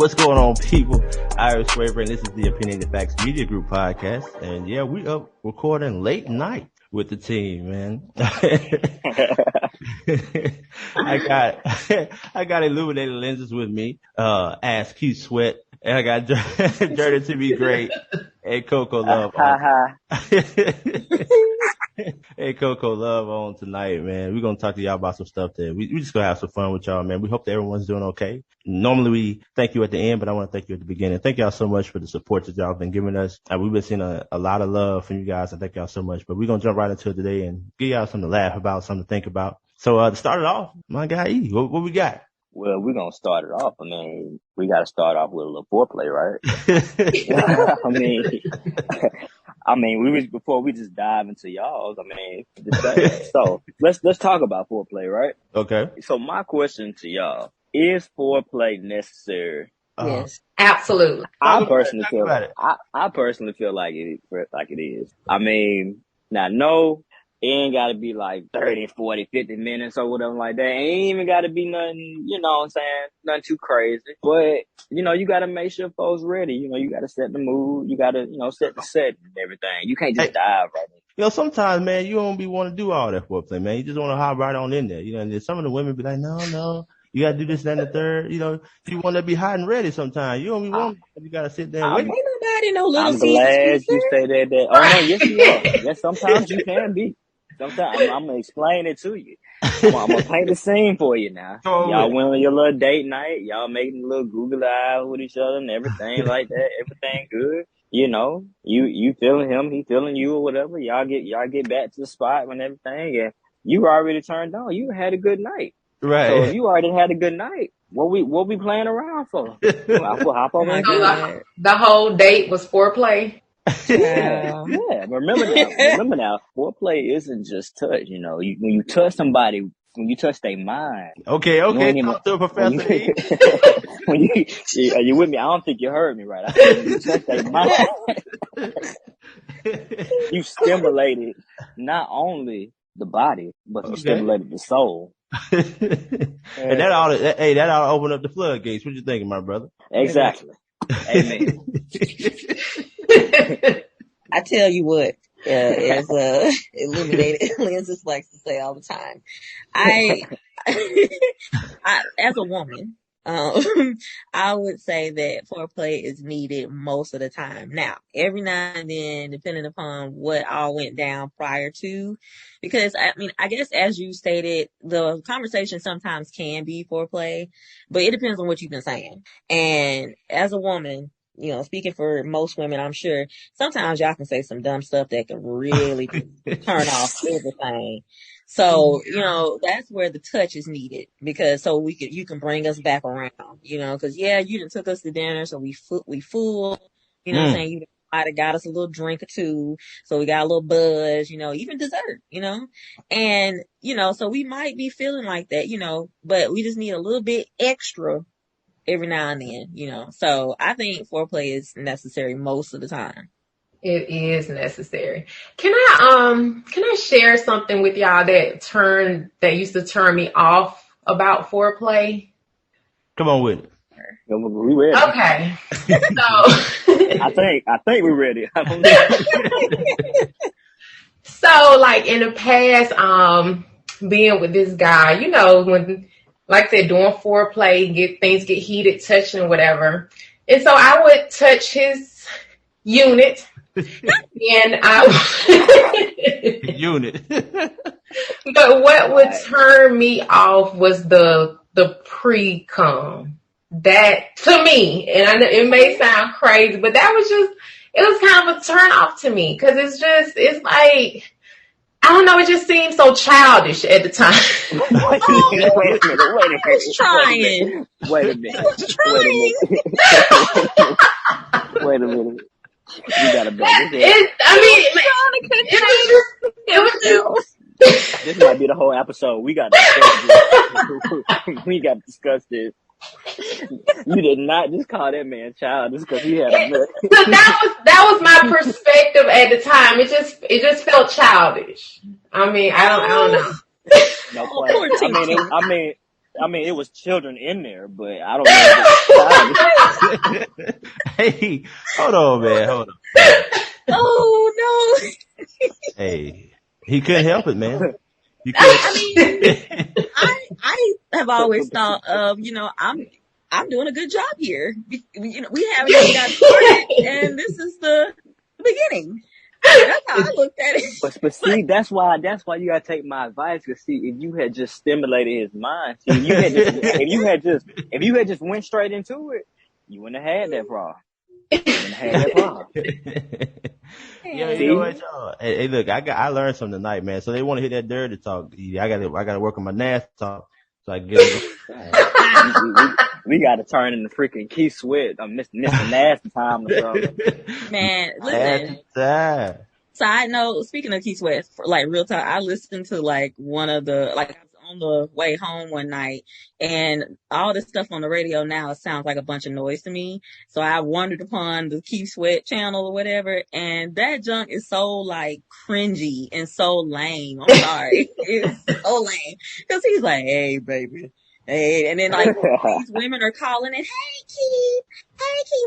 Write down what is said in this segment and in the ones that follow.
What's going on, people? Iris Waver, and this is the Opinionated Facts Media Group podcast. And yeah, we up recording late night with the team, man. I got illuminated lenses with me. Ask Keith Sweat, and I got Dirty to Be Great and Coco Love. Hey, Coco Love on tonight, man. We're going to talk to y'all about some stuff that we just going to have some fun with y'all, man. We hope that everyone's doing okay. Normally we thank you at the end, but I want to thank you at the beginning. Thank y'all so much for the support that y'all have been giving us. We've been seeing a lot of love from you guys, and thank y'all so much. But we're going to jump right into it today and give y'all something to laugh about, something to think about. So, to start it off, my guy E, what we got? Well, we're going to start it off. I mean, we got to start off with a little foreplay, right? Before we just dive into y'all's, so let's talk about foreplay, right? Okay. So my question to y'all, is foreplay necessary? Yes, absolutely. I personally feel like it is. I mean, now, no, it ain't got to be like 30, 40, 50 minutes or whatever like that. It ain't even got to be nothing, you know what I'm saying, nothing too crazy. But, you got to make sure folks ready. You got to set the mood. You got to, set the set and everything. You can't just dive right in. Sometimes, man, you don't be want to do all that foreplay, man. You just want to hop right on in there. And some of the women be like, no, you got to do this, that, and the third. You want to be hot and ready sometimes. You don't be wanting, you got to sit there and wait. Ain't nobody no little I'm glad you say that. Oh, no, yes, you are. Yes, sometimes you can be. Sometimes I'm going to explain it to you. I'm going to paint the scene for you now. Y'all went on your little date night. Y'all making a little Google eyes with each other and everything like that. Everything good. You feeling him, he feeling you or whatever. Y'all get back to the spot and everything. And you already turned on. You had a good night. Right. So if you already had a good night, what we playing around for? Hop over and the whole date was foreplay. Yeah. Remember now, foreplay isn't just touch. When you touch somebody, when you touch their mind. Okay. Talk to a professor. Are you with me? I don't think you heard me right. I said when you touch their mind, you stimulated not only the body, but you stimulated the soul. And that ought to open up the floodgates. What you thinking, my brother? Exactly. Amen. I tell you what, as Illuminated Lenses likes to say all the time, I as a woman, I would say that foreplay is needed most of the time. Now, every now and then, depending upon what all went down prior to, because I guess as you stated, the conversation sometimes can be foreplay, but it depends on what you've been saying. And as a woman, speaking for most women, I'm sure sometimes y'all can say some dumb stuff that can really turn off everything. So, that's where the touch is needed because you can bring us back around, cause you done took us to dinner. So we full, what I'm saying? You might have got us a little drink or two. So we got a little buzz, even dessert, and, so we might be feeling like that, but we just need a little bit extra every now and then, so I think foreplay is necessary most of the time. It is necessary. Can I share something with y'all that used to turn me off about foreplay? Come on with it. We ready. Okay. So I think we're ready. So like in the past, being with this guy, when, like I said, doing foreplay, things get heated, touching, whatever. And so I would touch his unit. And unit. But what would turn me off was the pre-cum. That to me, and I know it may sound crazy, but it was kind of a turn off to me because it's like, I don't know, it just seemed so childish at the time. Wait a minute. You gotta bet. This might be the whole episode. We got to discuss this. You did not just call that man childish because he had a nut. So that was my perspective at the time. It just felt childish. I mean, I don't know. No point. I mean, it was children in there, but I don't know. Hey, hold on, man. Hold on. Oh no. Hey, he couldn't help it, man. You I mean, I have always thought of, I'm doing a good job here. We haven't even got started, and this is the beginning. That's how I looked at it. But see, that's why you gotta take my advice. Cause see, if you had just stimulated his mind, see, if you had just went straight into it, you wouldn't have had that problem. Yeah, you know what, y'all? Hey, look, I learned something tonight, man. So they want to hear that dirty talk. I gotta work on my nasty talk so I can get it. We gotta turn into freaking Keith Sweat. I'm Mr. Nasty Time or something. Man, listen. Side note, speaking of Keith Sweat, like real talk, I listened to like one of the, like I was on the way home one night and all this stuff on the radio now, it sounds like a bunch of noise to me. So I wandered upon the Keith Sweat channel or whatever, and that junk is so like cringy and so lame. I'm sorry. It's so lame. Cause he's like, hey baby. Hey, and then like these women are calling it, hey Keith,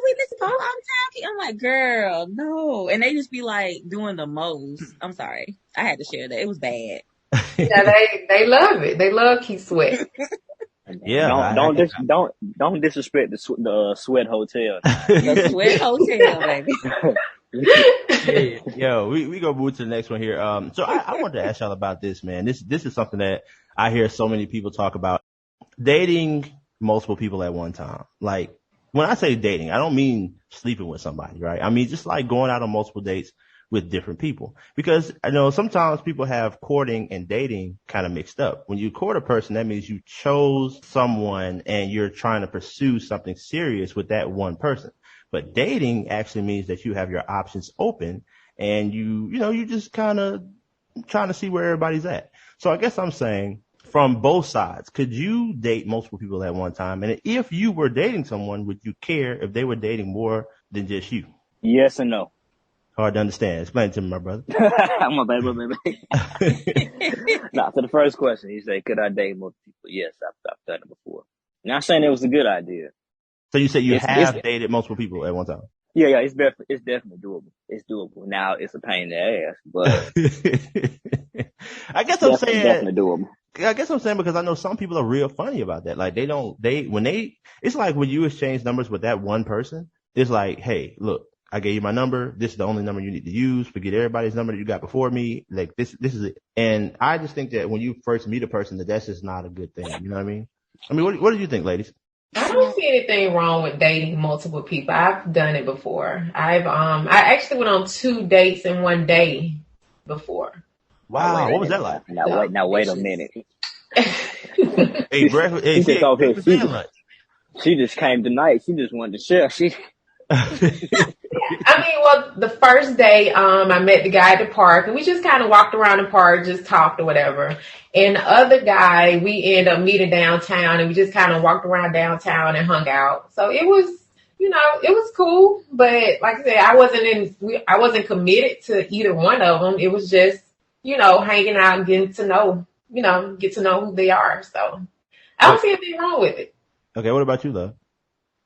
we listen to all the time. I'm like, girl, no. And they just be like doing the most. I'm sorry. I had to share that. It was bad. Yeah, they love it. They love Keith Sweat. Yeah. Don't disrespect the Sweat Hotel. The Sweat Hotel, baby. Hey, yo, we gonna move to the next one here. So I wanted to ask y'all about this, man. This is something that I hear so many people talk about. Dating multiple people at one time. Like, when I say dating, I don't mean sleeping with somebody, right? I mean, just like going out on multiple dates with different people. Because I know sometimes people have courting and dating kind of mixed up. When you court a person, that means you chose someone and you're trying to pursue something serious with that one person. But dating actually means that you have your options open and you just kind of trying to see where everybody's at. So I guess I'm saying, from both sides, could you date multiple people at one time? And if you were dating someone, would you care if they were dating more than just you? Yes and no. Hard to understand. Explain it to me, my brother. I'm a baby. Now, to the first question, you say, could I date multiple people? Yes, I've done it before. Not saying it was a good idea. So you say you have dated multiple people at one time? Yeah, it's definitely doable. It's doable. Now, it's a pain in the ass, but I guess I'm saying definitely doable. I guess I'm saying because I know some people are real funny about that. Like it's like when you exchange numbers with that one person, it's like, hey, look, I gave you my number. This is the only number you need to use. Forget everybody's number that you got before me. Like this is it. And I just think that when you first meet a person, that's just not a good thing. You know what I mean? I mean, what do you think, ladies? I don't see anything wrong with dating multiple people. I've done it before. I actually went on 2 dates in one day before. Wow, what was that like? Now wait a minute. Hey, she just came tonight. She just wanted to share. The first day, I met the guy at the park and we just kind of walked around the park, just talked or whatever. And the other guy, we ended up meeting downtown and we just kind of walked around downtown and hung out. So it was, it was cool. But like I said, I wasn't committed to either one of them. It was just, hanging out and getting to know, get to know who they are. So I don't see anything wrong with it. Okay. What about you, love?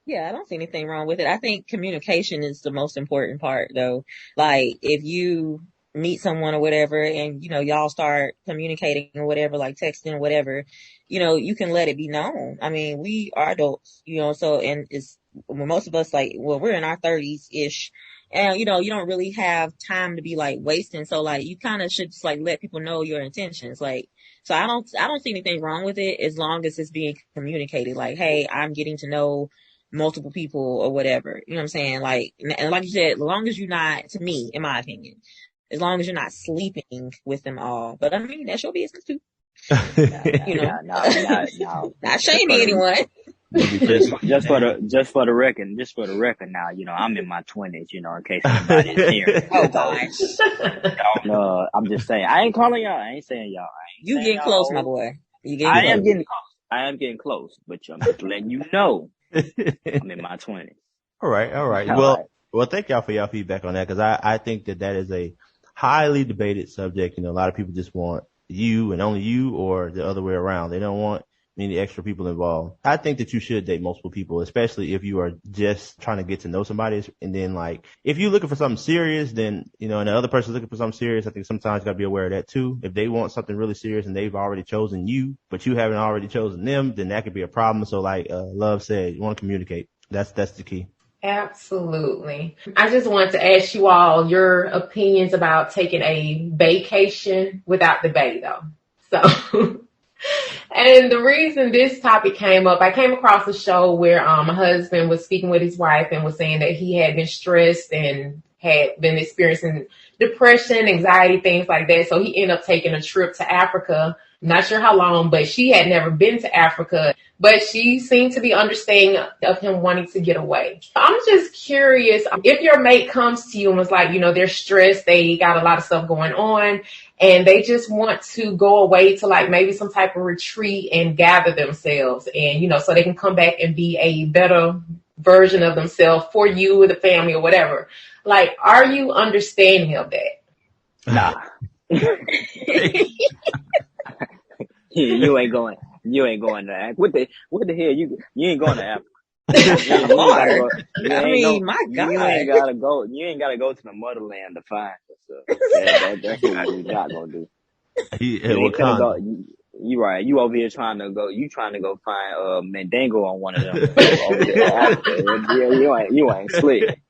Yeah, I don't see anything wrong with it. I think communication is the most important part, though. Like, if you meet someone or whatever and, y'all start communicating or whatever, like texting or whatever, you can let it be known. I mean, we are adults, so, and most of us, like, well, we're in our 30s-ish. And, you don't really have time to be like wasting. So like, you kind of should just like let people know your intentions. Like, so I don't see anything wrong with it as long as it's being communicated. Like, hey, I'm getting to know multiple people or whatever. You know what I'm saying? Like, and like you said, as long as you're not, to me, in my opinion, as long as you're not sleeping with them all. But I mean, that's your business too. No. Not shaming anyone. just for the record now, I'm in my 20s, in case anybody's hearing. Oh gosh. I'm just saying, I ain't calling y'all, I ain't saying y'all. You getting close, my boy. I am getting close, but I'm just letting you know I'm in my 20s. All right. Well, thank y'all for y'all feedback on that, because I think that is a highly debated subject. A lot of people just want you and only you, or the other way around. They don't want, any extra people involved. I think that you should date multiple people, especially if you are just trying to get to know somebody. And then like, if you're looking for something serious, then, you know, and the other person's looking for something serious, I think sometimes you gotta be aware of that too. If they want something really serious and they've already chosen you, but you haven't already chosen them, then that could be a problem. So like, Love said, you want to communicate. That's the key. Absolutely. I just wanted to ask you all your opinions about taking a vacation without the bae though. So, and the reason this topic came up, I came across a show where my husband was speaking with his wife and was saying that he had been stressed and had been experiencing depression, anxiety, things like that. So he ended up taking a trip to Africa. Not sure how long, but she had never been to Africa, but she seemed to be understanding of him wanting to get away. I'm just curious, if your mate comes to you and was like, you know, they're stressed, they got a lot of stuff going on, and they just want to go away to like maybe some type of retreat and gather themselves and, you know, so they can come back and be a better version of themselves for you or the family or whatever. Like, are you understanding of that? Nah. You ain't going to Africa. What the hell? You ain't going to Africa. My God. You ain't gotta go to the motherland to find yourself. That's what you not gonna do. You right. You over here trying to go find Mandingo on one of them. Over there, Africa. Yeah, you ain't slick.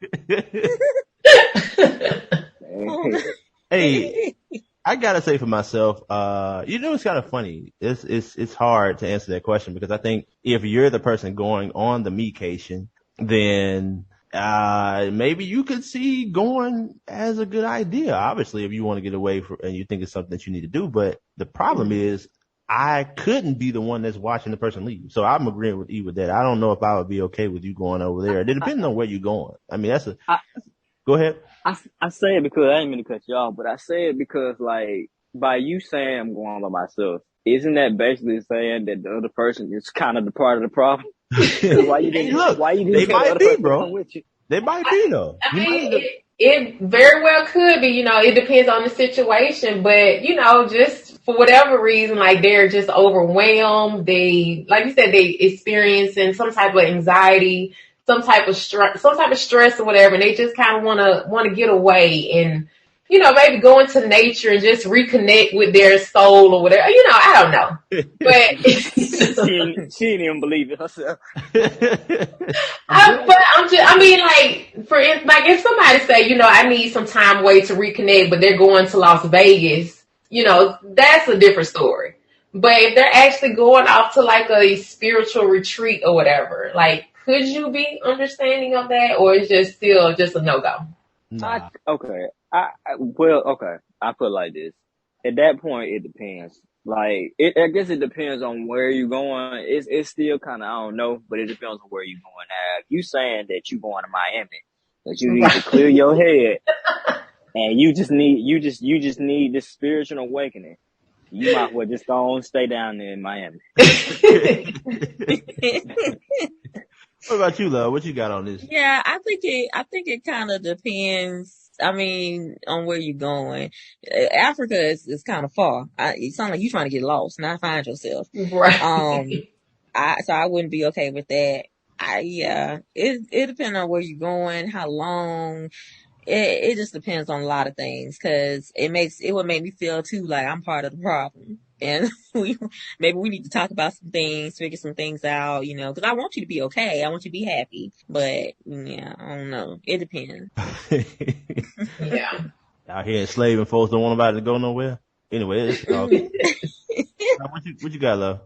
Hey, I gotta say for myself, it's kind of funny. It's hard to answer that question because I think if you're the person going on the me-cation, then maybe you could see going as a good idea. Obviously, if you want to get away and you think it's something that you need to do, but the problem is I couldn't be the one that's watching the person leave. So I'm agreeing with you with that. I don't know if I would be okay with you going over there. It depends on where you're going. I mean, go ahead. I say it because I ain't mean to cut you off, but I say it because like by you saying I'm going by myself, isn't that basically saying that the other person is kind of the part of the problem? Why you didn't they might be, bro. With you? They might be though. I mean, it very well could be, you know, it depends on the situation, but you know, just for whatever reason, like they're just overwhelmed. They, like you said, they experiencing some type of anxiety, some type of stress or whatever, and they just kind of want to get away and, you know, maybe go into nature and just reconnect with their soul or whatever. You know, I don't know, but she didn't even believe it herself. If somebody say, you know, I need some time away to reconnect, but they're going to Las Vegas, you know, that's a different story. But if they're actually going off to like a spiritual retreat or whatever, like, could you be understanding of that, or is just still just a no-go? Nah. I put it like this. At that point, it depends. Like, I guess it depends on where you're going. It's still kind of, I don't know, but it depends on where you're going. Now, if you saying that you're going to Miami, that you need to clear your head, and you just need this spiritual awakening, you might as well just go on stay down there in Miami. What about you, Love? What you got on this? Yeah, I think it kind of depends. I mean, on where you're going. Africa is kind of far. It sounds like you're trying to get lost, not find yourself. Right. So I wouldn't be okay with that. It depends on where you're going, how long. It just depends on a lot of things, because it would make me feel too like I'm part of the problem. And maybe we need to talk about some things, figure some things out, you know, because I want you to be okay. I want you to be happy. But, yeah, I don't know. It depends. Yeah. Out here enslaving folks, don't want nobody to go nowhere. Anyway, it's okay. What you got, Love?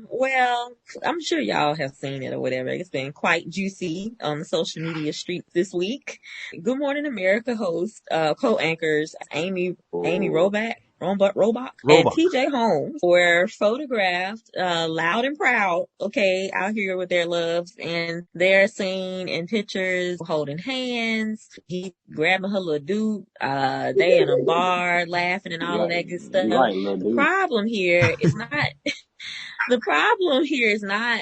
Well, I'm sure y'all have seen it or whatever. It's been quite juicy on the social media streets this week. Good Morning America host, co-anchors Amy Robach, and TJ Holmes were photographed loud and proud, okay, out here with their loves, and they're seen in pictures holding hands. He grabbing her little dude. They in a bar laughing and all of that good stuff. Right, the problem here is not The problem here is not,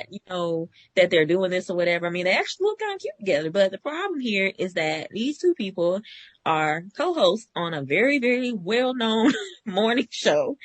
that they're doing this or whatever. I mean, they actually look kind of cute together, but the problem here is that these two people are co-hosts on a very, very well-known morning show.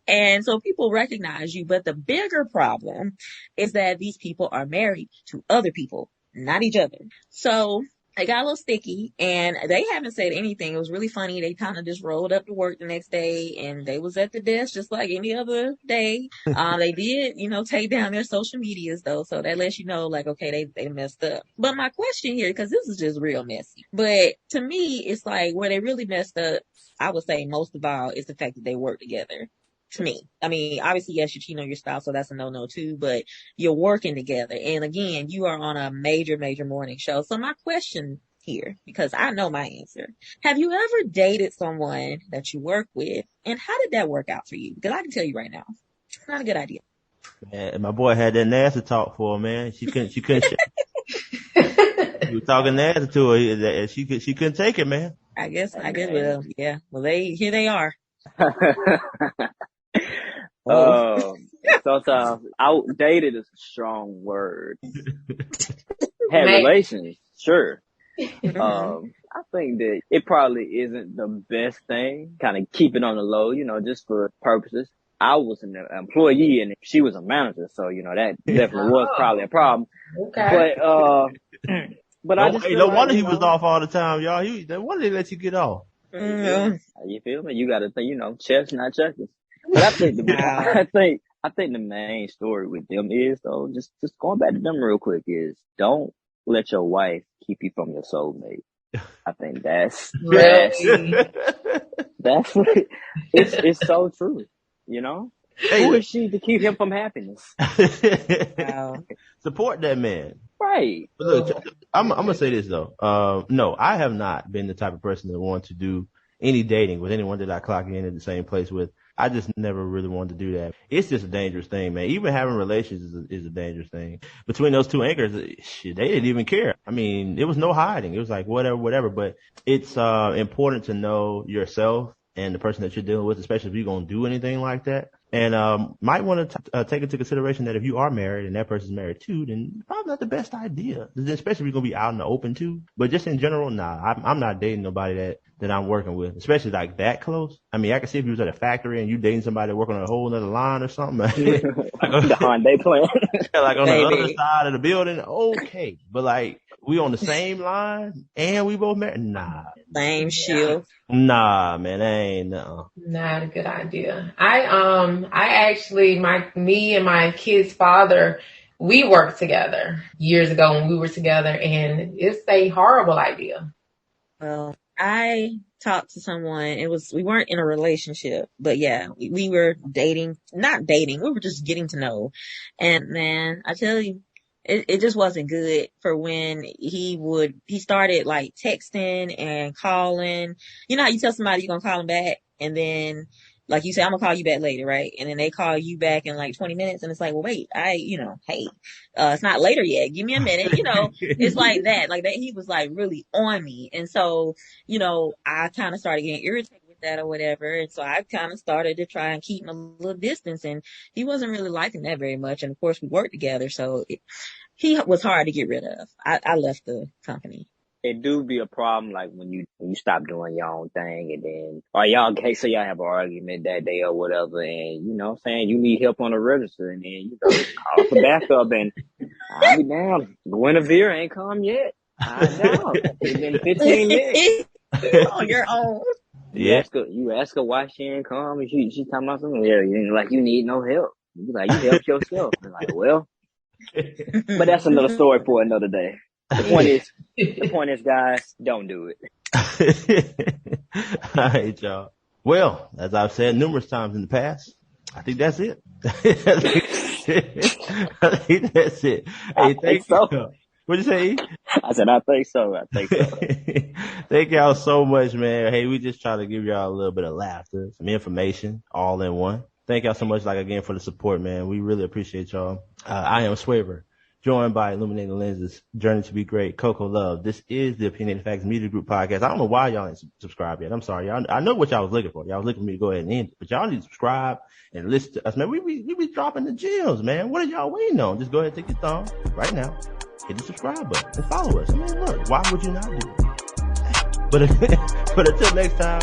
And so people recognize you, but the bigger problem is that these people are married to other people, not each other. So they got a little sticky and they haven't said anything. It was really funny. They kind of just rolled up to work the next day and they was at the desk just like any other day. They did, take down their social medias though. So that lets you know like, okay, they messed up. But my question here, because this is just real messy, but to me, it's like where they really messed up, I would say most of all, is the fact that they work together. To me, I mean, obviously, yes, you're cheating on your spouse, so that's a no-no too, but you're working together. And again, you are on a major, major morning show. So my question here, because I know my answer, have you ever dated someone that you work with? And how did that work out for you? Because I can tell you right now, it's not a good idea. Man, my boy had that nasty talk for her, man. She couldn't, he was talking nasty to her, and she couldn't take it, man. I guess, well, yeah. Well, here they are. Sometimes outdated is a strong word. Had relations, sure. I think that it probably isn't the best thing, kind of keep it on the low, just for purposes. I was an employee and she was a manager, so, that definitely was probably a problem. Okay. But I just no wonder he was off all the time, y'all. No wonder they let you get off. You feel me? You gotta think, chefs, not checkers. But I think I think the main story with them is though, just going back to them real quick, is don't let your wife keep you from your soulmate. I think that's it's so true. Who is she to keep him from happiness? Support that man. Right. But look, I'm gonna say this though. No, I have not been the type of person that want to do any dating with anyone that I clock in at the same place with. I just never really wanted to do that. It's just a dangerous thing, man. Even having relations is a dangerous thing. Between those two anchors, shit, they didn't even care. I mean, it was no hiding. It was like whatever. But it's important to know yourself and the person that you're dealing with, especially if you're gonna do anything like that. And might want to take into consideration that if you are married and that person's married too, then probably not the best idea, especially if you're going to be out in the open too. But just in general, nah, I'm not dating nobody that I'm working with, especially like that close. I mean, I can see if you was at a factory and you dating somebody working on a whole other line or something. Like the Hyundai plant. Like on the other side of the building, okay. But like, we on the same line and we both married? Nah. Same shield. Nah, man, that ain't no. Not a good idea. I actually, me and my kid's father, we worked together years ago when we were together, and it's a horrible idea. Well, I talked to someone. We weren't in a relationship, but yeah, we were not dating. We were just getting to know. And man, I tell you, it just wasn't good for when he started like texting and calling. You know how you tell somebody you're going to call them back and then like you say, I'm going to call you back later, right? And then they call you back in like 20 minutes and it's like, well, wait, hey, it's not later yet. Give me a minute. It's like that. Like that, he was like really on me. And so, I kind of started getting irritated with that or whatever. And so I kind of started to try and keep him a little distance, and he wasn't really liking that very much. And of course we worked together. So he was hard to get rid of. I left the company. It do be a problem, like when you stop doing your own thing, and then, or y'all have an argument that day or whatever, and you need help on the register, and then call for backup, and I'll be down. Guinevere ain't come yet. I know. It's been 15 minutes on your own. You ask her why she ain't come, and she talking about something. Yeah, you need no help. You be like, you help yourself. And like, well, but that's another story for another day. The point is, guys, don't do it. All right, y'all. Well, as I've said numerous times in the past, I think that's it. I think that's it. Hey, thank you. What'd you say? I said, I think so. Thank y'all so much, man. Hey, we just try to give y'all a little bit of laughter, some information, all in one. Thank y'all so much, again, for the support, man. We really appreciate y'all. I am Swaver, joined by Illuminating Lenses, Journey to Be Great, Coco Love. This is the Opinionated Facts Media Group podcast. I don't know why y'all ain't subscribed yet. I'm sorry. I know what y'all was looking for. Y'all was looking for me to go ahead and end it, but y'all need to subscribe and listen to us, man. We be dropping the gems, man. What are y'all waiting on? Just go ahead and take your thumb right now, hit the subscribe button, and follow us. I mean, look, why would you not do it? But until next time,